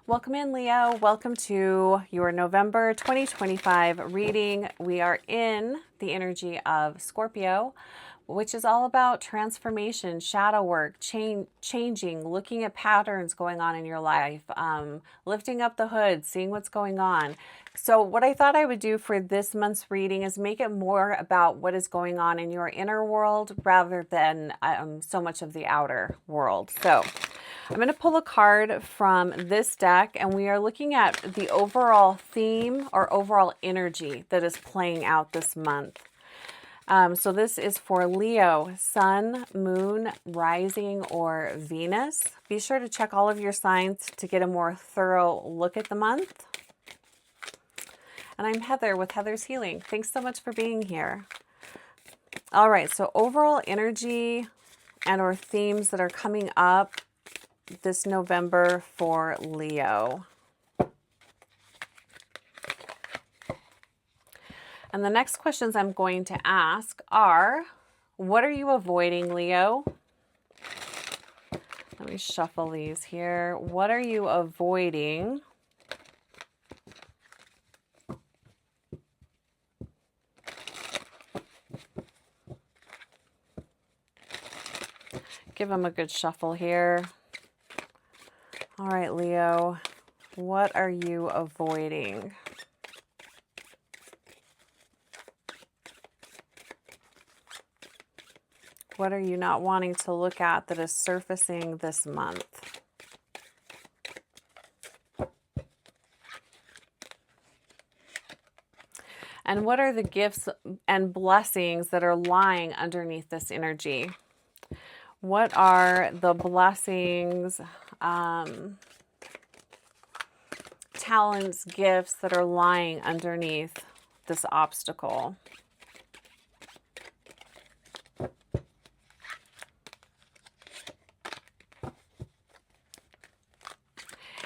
Welcome in, Leo. Welcome to your November 2025 reading. We are in the energy of Scorpio, which is all about transformation, shadow work, changing, looking at patterns going on in your life, lifting up the hood, seeing what's going on. So what I thought I would do for this month's reading is make it more about what is going on in your inner world rather than so much of the outer world. So I'm going to pull a card from this deck, and we are looking at the overall theme or overall energy that is playing out this month. So this is for Leo, Sun, Moon, Rising, or Venus. Be sure to check all of your signs to get a more thorough look at the month. And I'm Heather with Heather's Healing. Thanks so much for being here. All right, so overall energy and or themes that are coming up this November for Leo. And the next questions I'm going to ask are, what are you avoiding, Leo? Let me shuffle these here. What are you avoiding? Give them a good shuffle here. All right, Leo, what are you avoiding? What are you not wanting to look at that is surfacing this month? And what are the gifts and blessings that are lying underneath this energy? What are the blessings, talents, gifts that are lying underneath this obstacle?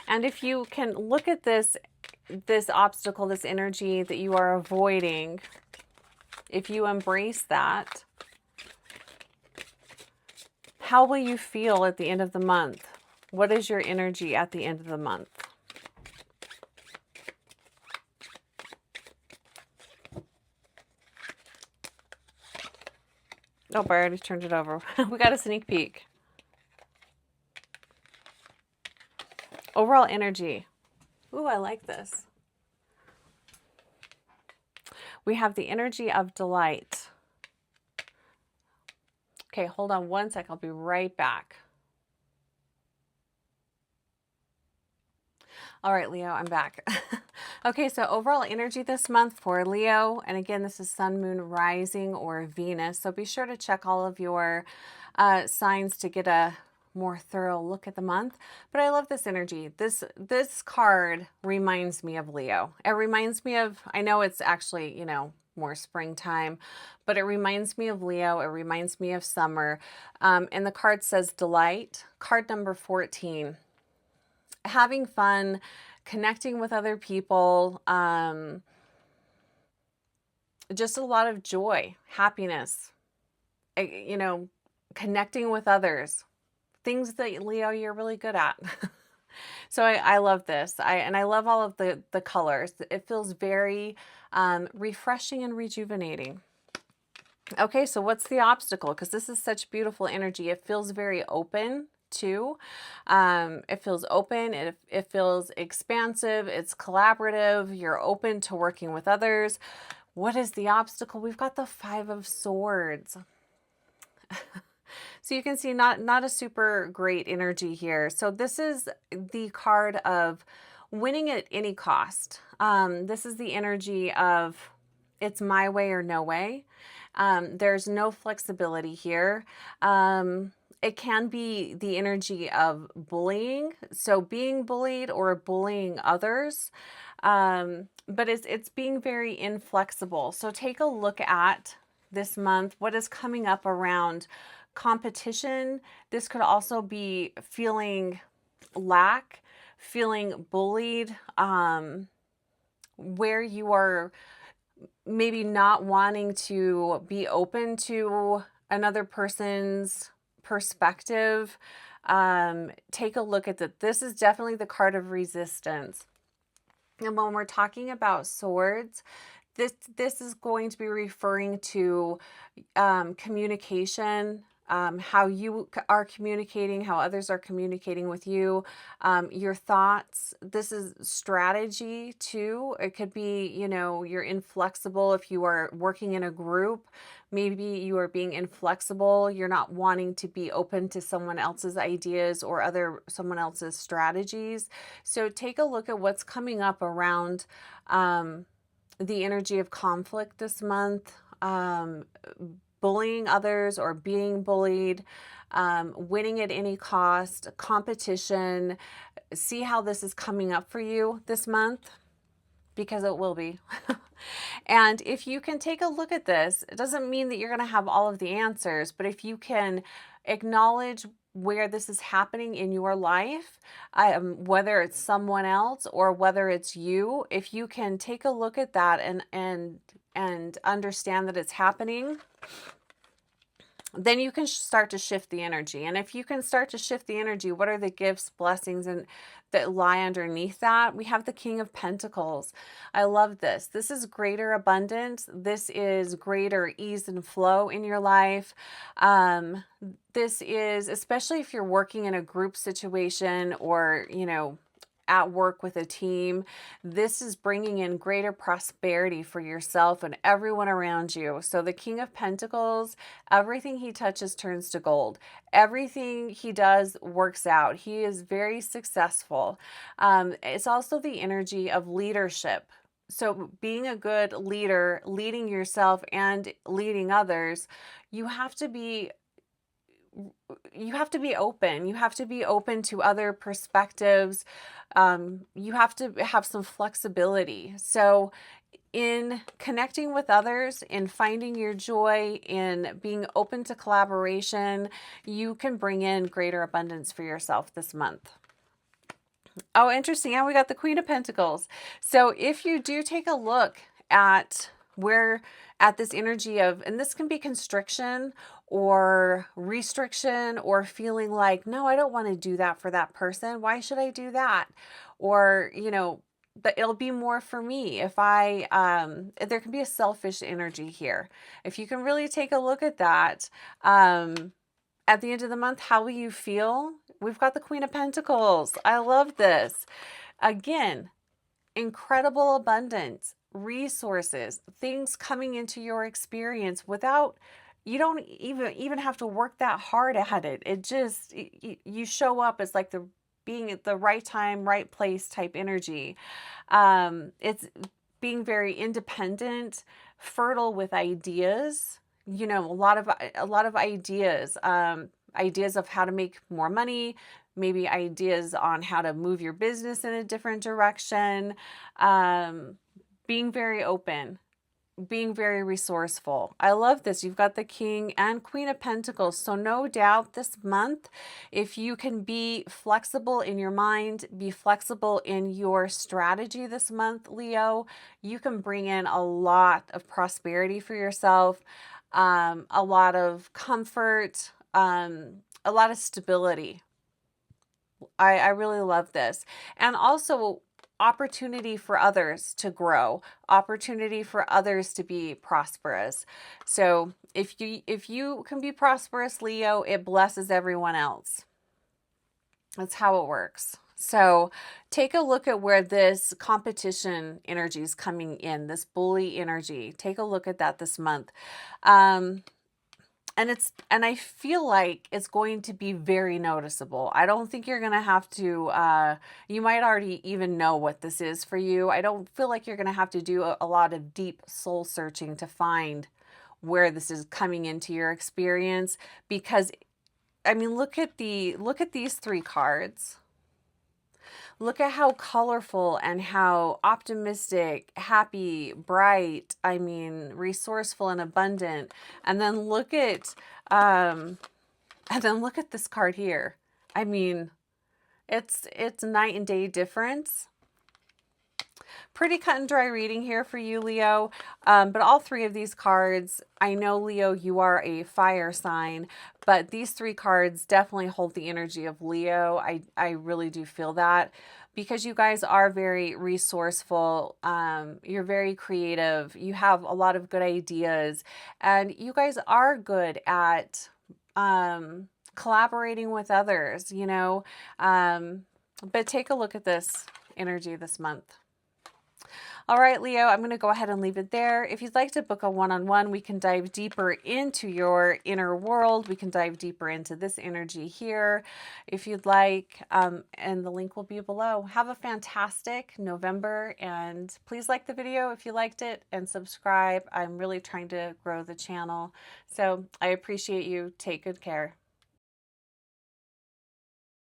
And if you can look at this obstacle, this energy that you are avoiding, if you embrace that, how will you feel at the end of the month? What is your energy at the end of the month? Oh, I already turned it over. We got a sneak peek. Overall energy. Ooh, I like this. We have the energy of delight. Okay, hold on one sec. I'll be right back. All right, Leo, I'm back. Okay, so overall energy this month for Leo, and again, this is Sun, Moon, Rising, or Venus. So be sure to check all of your signs to get a more thorough look at the month. But I love this energy. This card reminds me of Leo. It reminds me of, I know it's actually, you know, more springtime, but it reminds me of Leo. It reminds me of summer. And the card says delight. Card number 14. Having fun, connecting with other people, just a lot of joy, happiness, you know, connecting with others, things that, Leo, you're really good at. So I love this. I love all of the colors. It feels very refreshing and rejuvenating. Okay, so what's the obstacle? Because this is such beautiful energy. It feels very open too. It feels open. It feels expansive. It's collaborative. You're open to working with others. What is the obstacle? We've got the 5 of Swords. So you can see not a super great energy here. So this is the card of winning at any cost. This is the energy of it's my way or no way. There's no flexibility here. It can be the energy of bullying. So being bullied or bullying others. But it's being very inflexible. So take a look at this month, what is coming up around competition. This could also be feeling lack, feeling bullied, where you are maybe not wanting to be open to another person's perspective. Take a look at that. This is definitely the card of resistance. And when we're talking about swords, this is going to be referring to communication, how you are communicating, how others are communicating with you, your thoughts. This is strategy too. It could be, you know, you're inflexible if you are working in a group. Maybe you are being inflexible. You're not wanting to be open to someone else's ideas or someone else's strategies. So take a look at what's coming up around the energy of conflict this month, bullying others or being bullied, winning at any cost, competition. See how this is coming up for you this month, because it will be. And if you can take a look at this, it doesn't mean that you're going to have all of the answers, but if you can acknowledge where this is happening in your life, whether it's someone else or whether it's you, if you can take a look at that and understand that it's happening, then you can start to shift the energy. And if you can start to shift the energy, what are the gifts, blessings, and that lie underneath that? We have the King of Pentacles. I love this. This is greater abundance. This is greater ease and flow in your life. This is, especially if you're working in a group situation or, you know, at work with a team, this is bringing in greater prosperity for yourself and everyone around you. So the King of Pentacles, everything he touches turns to gold. Everything he does works out. He is very successful. It's also the energy of leadership. So being a good leader, leading yourself and leading others, you have to be open. You have to be open to other perspectives. You have to have some flexibility. So in connecting with others, in finding your joy, in being open to collaboration, you can bring in greater abundance for yourself this month. Oh, interesting. And we got the Queen of Pentacles. So if you do take a look at this energy of, and this can be constriction or restriction or feeling like, no, I don't want to do that for that person. Why should I do that? Or, you know, but it'll be more for me if there can be a selfish energy here. If you can really take a look at that, at the end of the month, how will you feel? We've got the Queen of Pentacles. I love this. Again, incredible abundance, resources, things coming into your experience without, you don't even have to work that hard at it. It just, you show up as like being at the right time, right place type energy. It's being very independent, fertile with ideas, you know, a lot of ideas, ideas of how to make more money, maybe ideas on how to move your business in a different direction, being very open, being very resourceful. I love this. You've got the King and Queen of Pentacles. So no doubt this month, if you can be flexible in your mind, be flexible in your strategy this month, Leo, you can bring in a lot of prosperity for yourself, a lot of comfort, a lot of stability. I really love this. And also opportunity for others to grow, opportunity for others to be prosperous. So if you can be prosperous, Leo, it blesses everyone else. That's how it works. So take a look at where this competition energy is coming in, this bully energy. Take a look at that this month. And I feel like it's going to be very noticeable. I don't think you're going to have to, you might already even know what this is for you. I don't feel like you're going to have to do a lot of deep soul searching to find where this is coming into your experience, because I mean, look at these three cards. Look at how colorful and how optimistic, happy, bright, I mean, resourceful and abundant. And then look at this card here. I mean, it's night and day difference. pretty cut and dry reading here for you, Leo. But all three of these cards, I know, Leo, you are a fire sign, but these three cards definitely hold the energy of Leo. I really do feel that, because you guys are very resourceful. You're very creative. You have a lot of good ideas, and you guys are good at collaborating with others, you know. But take a look at this energy this month. All right, Leo, I'm going to go ahead and leave it there. If you'd like to book a one-on-one, we can dive deeper into your inner world. We can dive deeper into this energy here if you'd like, and the link will be below. Have a fantastic November, and please like the video if you liked it, and subscribe. I'm really trying to grow the channel, so I appreciate you. Take good care.